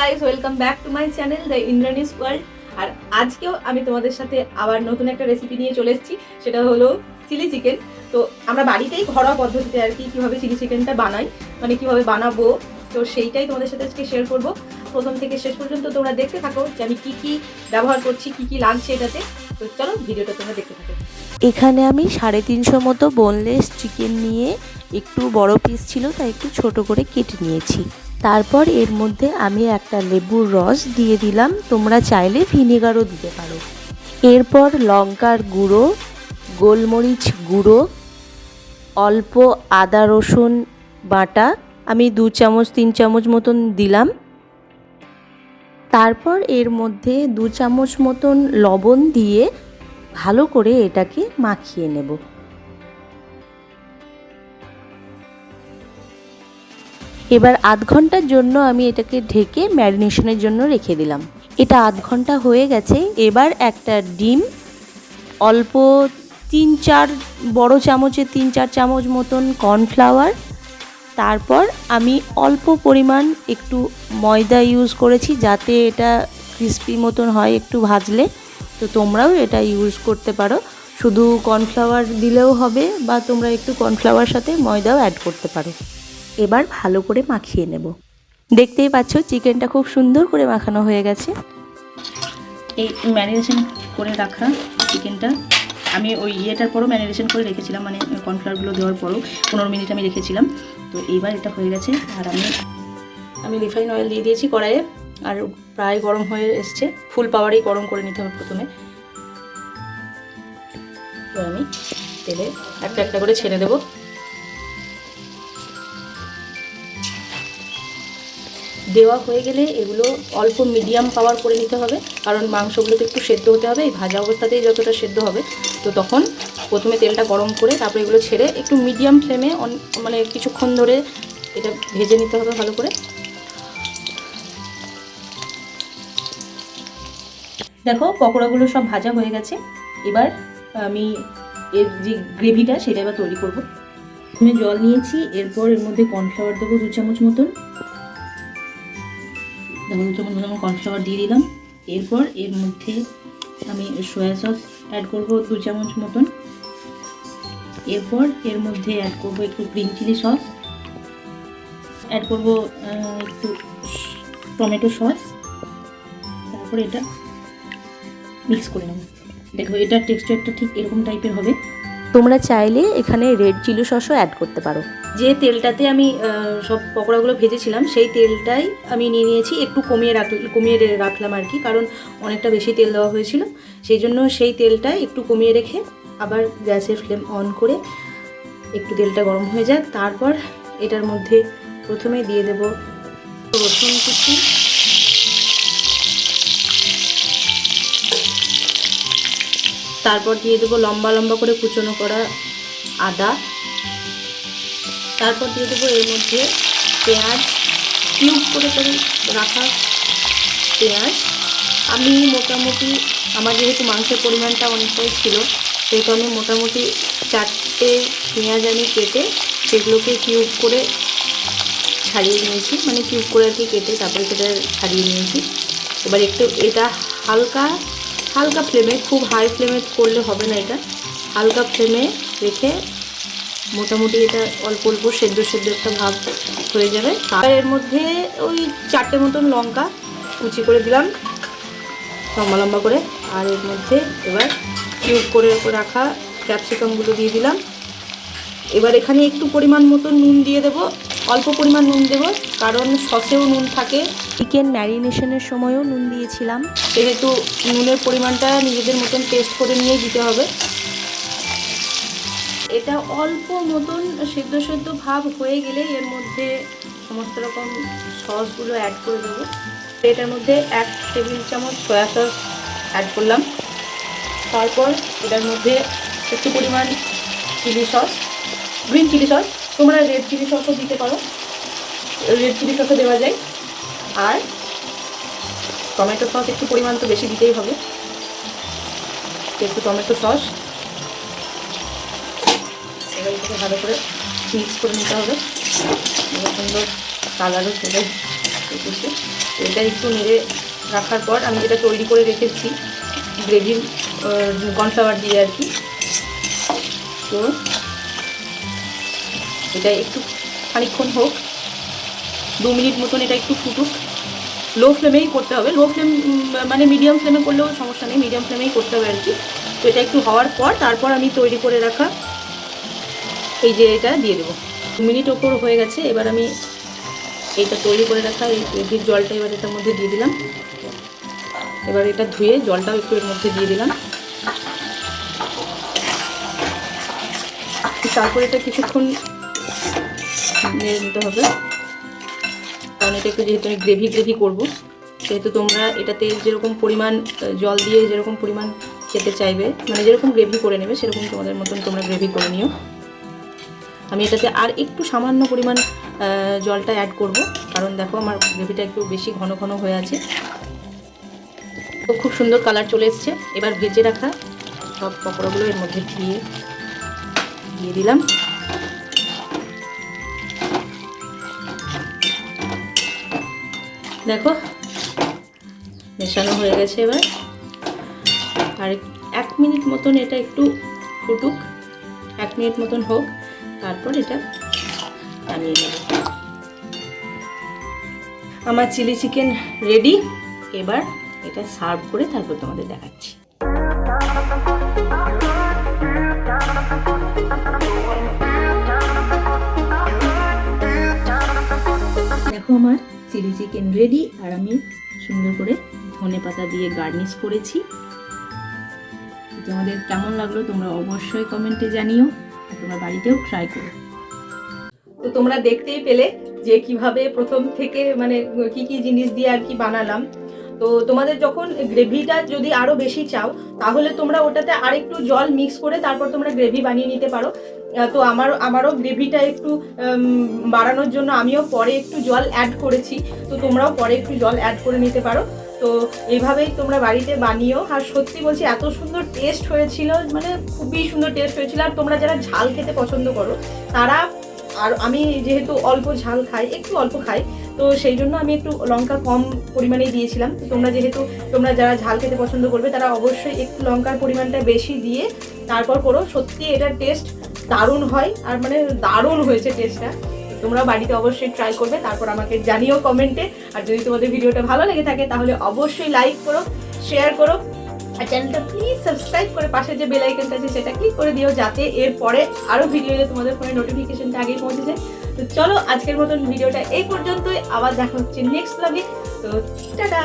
Guys, welcome back to my channel the Indrani's world. আর আজকেও আমি তোমাদের সাথে আবার নতুন একটা রেসিপি নিয়ে চলে এসেছি, সেটা হলো চিলি চিকেন। তো আমরা বাড়িতেই ঘরোয়া পদ্ধতিতে আর কি কীভাবে চিলি চিকেনটা বানাই, মানে কীভাবে বানাবো, তো সেইটাই তোমাদের সাথে আজকে শেয়ার করব। প্রথম থেকে শেষ পর্যন্ত তোমরা দেখতে থাকো যে আমি কী কী ব্যবহার করছি, কী কী লাগছে এটাতে। তো চলো ভিডিওটা তোমরা দেখতে থাকো। এখানে আমি 350 মতো বোনলেস চিকেন নিয়ে, একটু বড় পিস ছিল তাই একটু ছোট করে কেটে নিয়েছি। তারপর এর মধ্যে আমি একটা লেবুর রস দিয়ে দিলাম, তোমরা চাইলে ভিনেগারও দিতে পারো। এরপর লঙ্কার গুঁড়ো, গোলমরিচ গুঁড়ো, অল্প আদা রসুন বাটা আমি 2 চামচ 3 চামচ মতন দিলাম। তারপর এর মধ্যে 2 চামচ মতন লবণ দিয়ে ভালো করে এটাকে মাখিয়ে নেব। এবার আধ ঘন্টার জন্য আমি এটাকে ঢেকে ম্যারিনেশনের জন্য রেখে দিলাম। এটা আধ ঘন্টা হয়ে গেছে। এবার একটা ডিম, অল্প 3-4 বড় চামচে 3-4 চামচ মতন কর্নফ্লাওয়ার, তারপর আমি অল্প পরিমাণ একটু ময়দা ইউজ করেছি যাতে এটা ক্রিস্পি মতন হয় একটু ভাজলে। তো তোমরাও এটা ইউজ করতে পারো, শুধু কর্নফ্লাওয়ার দিলেও হবে বা তোমরা একটু কর্নফ্লাওয়ার সাথে ময়দাও অ্যাড করতে পারো। এবার ভালো করে মাখিয়ে নেব। দেখতেই পাচ্ছ চিকেনটা খুব সুন্দর করে মাখানো হয়ে গেছে। এই ম্যারিনেশন করে রাখা চিকেনটা আমি ওই ইয়েটার পরও ম্যারিনেশন করে রেখেছিলাম, মানে কর্নফ্লাওয়ারগুলো দেওয়ার পরও 15 মিনিট আমি রেখেছিলাম। তো এইবার এটা হয়ে গেছে। আর আমি রিফাইন অয়েল দিয়ে দিয়েছি কড়াইয়ে, আর প্রায় গরম হয়ে এসছে। ফুল পাওয়ারেই গরম করে নিতে হবে প্রথমে। এবার আমি তেলে একটা একটা করে ছেড়ে দেবো। দেওয়া হয়ে গেলে এগুলো অল্প মিডিয়াম পাওয়ার করে নিতে হবে, কারণ মাংসগুলো তো একটু সেদ্ধ হতে হবে। এই ভাজা অবস্থাতেই যতটা সেদ্ধ হবে, তো তখন প্রথমে তেলটা গরম করে তারপরে এগুলো ছেড়ে একটু মিডিয়াম ফ্লেমে মানে কিছুক্ষণ ধরে এটা ভেজে নিতে হবে ভালো করে। দেখো পকোড়াগুলো সব ভাজা হয়ে গেছে। এবার আমি এর যে গ্রেভিটা সেটা এবার তৈরি করব। আমি জল নিয়েছি, এরপর এর মধ্যে কর্নফ্লাওয়ার দেবো 2 চামচ মতন। দেখো 2 চামচ মতন কর্নফ্লাওয়ার দিয়ে দিলাম। এরপর এর মধ্যে আমি সয়া সস অ্যাড করব 2 চামচ মতন। এরপর এর মধ্যে অ্যাড করব একটু গ্রিন চিলি সস, অ্যাড করব একটু টমেটো সস। তারপর এটা মিক্স করে নেব। দেখো এটার টেক্সচারটা ঠিক এরকম টাইপের হবে। তোমরা চাইলে এখানে রেড চিলি সসও অ্যাড করতে পারো। যে তেলটাতে আমি সব পকোড়াগুলো ভেজেছিলাম সেই তেলটাই আমি নিয়ে নিয়েছি, একটু কমিয়ে রাখলাম আর কি, কারণ অনেকটা বেশি তেল দেওয়া হয়েছিল। সেই জন্য সেই তেলটা একটু কমিয়ে রেখে আবার গ্যাসের ফ্লেম অন করে একটু তেলটা গরম হয়ে যায়। তারপর এটার মধ্যে প্রথমে দিয়ে দেব রসুন কুচি, তারপর দিয়ে দেবো লম্বা লম্বা করে কুচনো করা আদা, তারপর দিয়ে দেবো এর মধ্যে পেঁয়াজ, কিউব করে রাখা পেঁয়াজ। আমি মোটামুটি আমার যেহেতু মাংসের পরিমাণটা অনেকটাই ছিল, সেহেতু আমি মোটামুটি 4টে পেঁয়াজ আমি কেটে সেগুলোকে কিউব করে ছাড়িয়ে নিয়েছি, মানে কিউব করে আর কি কেটে তারপরে সেটা ছাড়িয়ে নিয়েছি। এবার একটু এটা হালকা হালকা ফ্লেমে, খুব হাই ফ্লেমে করলে হবে না, এটা হালকা ফ্লেমে রেখে মোটামুটি এটা অল্প অল্প সেদ্ধ একটা ভাব হয়ে যাবে। আর এর মধ্যে ওই 4টে মতন লঙ্কা কুচি করে দিলাম লম্বা লম্বা করে। আর এর মধ্যে এবার কিউব করে রাখা ক্যাপসিকামগুলো দিয়ে দিলাম। এবার এখানে একটু পরিমাণ মতো নুন দিয়ে দেবো, অল্প পরিমাণ নুন দেবো, কারণ সসেও নুন থাকে। চিকেন ম্যারিনেশনের সময়ও নুন দিয়েছিলাম, সেহেতু নুনের পরিমাণটা নিজেদের মতন টেস্ট করে নিয়ে দিতে হবে। এটা অল্প মতন সেদ্ধ ভাব হয়ে গেলে এর মধ্যে সমস্ত রকম সসগুলো অ্যাড করে দেবো। এটার মধ্যে 1 টেবিল চামচ সয়া সস অ্যাড করলাম। তারপর এটার মধ্যে একটু পরিমাণ chilli sauce, green chilli sauce, তোমরা রেড চিলি সসও দিতে পারো, রেড চিলি সসও দেওয়া যায়। আর টমেটো সস একটু পরিমাণ তো বেশি দিতেই হবে, একটু টমেটো সস। এবার এটাকে ভালো করে মিক্স করে নিতে হবে, সুন্দর কালারও চলে এসেছে। এটা একটু নেড়ে রাখার পর আমি যেটা তৈরি করে রেখেছি গ্রেভির কর্নফ্লাওয়ার দিয়ে আর কি, তো এটা একটু খানিকক্ষণ হোক, 2 মিনিট মতন এটা একটু ফুটুক। লো ফ্লেমেই করতে হবে, লো ফ্লেম মানে মিডিয়াম ফ্লেমে করলেও সমস্যা নেই, মিডিয়াম ফ্লেমেই করতে হবে আর কি। তো এটা একটু হওয়ার পর তারপর আমি তৈরি করে রাখা এই যে এটা দিয়ে দেবো। 2 মিনিট ওপর হয়ে গেছে, এবার আমি এইটা তৈরি করে রাখা এই গ্রেভির জলটা এবার এটার মধ্যে দিয়ে দিলাম। এবার এটা ধুয়ে জলটাও একটু এর মধ্যে দিয়ে দিলাম। তারপর এটা কিছুক্ষণ নেড়ে নিতে হবে, কারণ এটা একটু যেহেতু আমি গ্রেভি করবো, সেহেতু তোমরা এটাতে যেরকম পরিমাণ জল দিয়ে যেরকম পরিমাণ খেতে চাইবে, মানে যেরকম গ্রেভি করে নেবে সেরকম তোমাদের মতন তোমরা গ্রেভি করে নিও। আমি এটাতে আর একটু সামান্য পরিমাণ জলটা অ্যাড করব, কারণ দেখো আমার গ্রেভিটা একটু বেশি ঘন ঘন হয়ে আছে। তো খুব সুন্দর কালার চলে এসছে। এবার ভেজে রাখা সব পকোড়াগুলো এর মধ্যে দিয়ে দিলাম। দেখো মেশানো হয়ে গেছে। এবার আর 1 মিনিট মতন এটা একটু ফুটুক, 1 মিনিট মতন হোক, তারপর এটা নামিয়ে নেব। আমার চিলি চিকেন রেডি। এবার এটা সার্ভ করে তারপর তোমাদের দেখাচ্ছি। দেখো আমার চিলি চিকেন রেডি, আর আমি সুন্দর করে ধনেপাতা দিয়ে গার্নিশ করেছি। তোমাদের কেমন লাগলো তোমরা অবশ্যই কমেন্টে জানিও, আর তোমরা বাড়িতেও ট্রাই করো। তো তোমরা দেখতেই পেলে যে কিভাবে প্রথম থেকে মানে কি কি জিনিস দিয়ে আর কি বানালাম। তো তোমাদের যখন গ্রেভিটা যদি আরও বেশি চাও তাহলে তোমরা ওটাতে আরেকটু জল মিক্স করে তারপর তোমরা গ্রেভি বানিয়ে নিতে পারো। তো আমারও গ্রেভিটা একটু বাড়ানোর জন্য আমিও পরে একটু জল অ্যাড করেছি, তো তোমরাও পরে একটু জল অ্যাড করে নিতে পারো। তো এইভাবেই তোমরা বাড়িতে বানিও। আর সত্যি বলছি এত সুন্দর টেস্ট হয়েছিল, মানে খুবই সুন্দর টেস্ট হয়েছিল। আর তোমরা যারা ঝাল খেতে পছন্দ করো তারা, আর আমি যেহেতু অল্প ঝাল খাই, একটু অল্প খাই, তো সেই জন্য আমি একটু লঙ্কা কম পরিমাণে দিয়েছিলাম। তো তোমরা যারা ঝাল খেতে পছন্দ করবে তারা অবশ্যই একটু লঙ্কার পরিমাণটা বেশি দিয়ে তারপর করো। সত্যি এটার টেস্ট দারুণ হয়, আর মানে দারুণ হয়েছে টেস্টটা। তোমরা বাড়িতে অবশ্যই ট্রাই করবে, তারপর আমাকে জানিও কমেন্টে। আর যদি তোমাদের ভিডিওটা ভালো লেগে থাকে তাহলে অবশ্যই লাইক করো, শেয়ার করো, আর চ্যানেলটা প্লিজ সাবস্ক্রাইব করে পাশে যে বেল আইকনটা আছে সেটা ক্লিক করে দিও, যাতে এরপরে আরও ভিডিও এলে তোমাদের ফোনে নোটিফিকেশনটা আগেই পৌঁছে যায়। তো চলো আজকের মতন ভিডিওটা এই পর্যন্তই, আবার দেখা হচ্ছে নেক্সট ব্লগে। তো টাটা।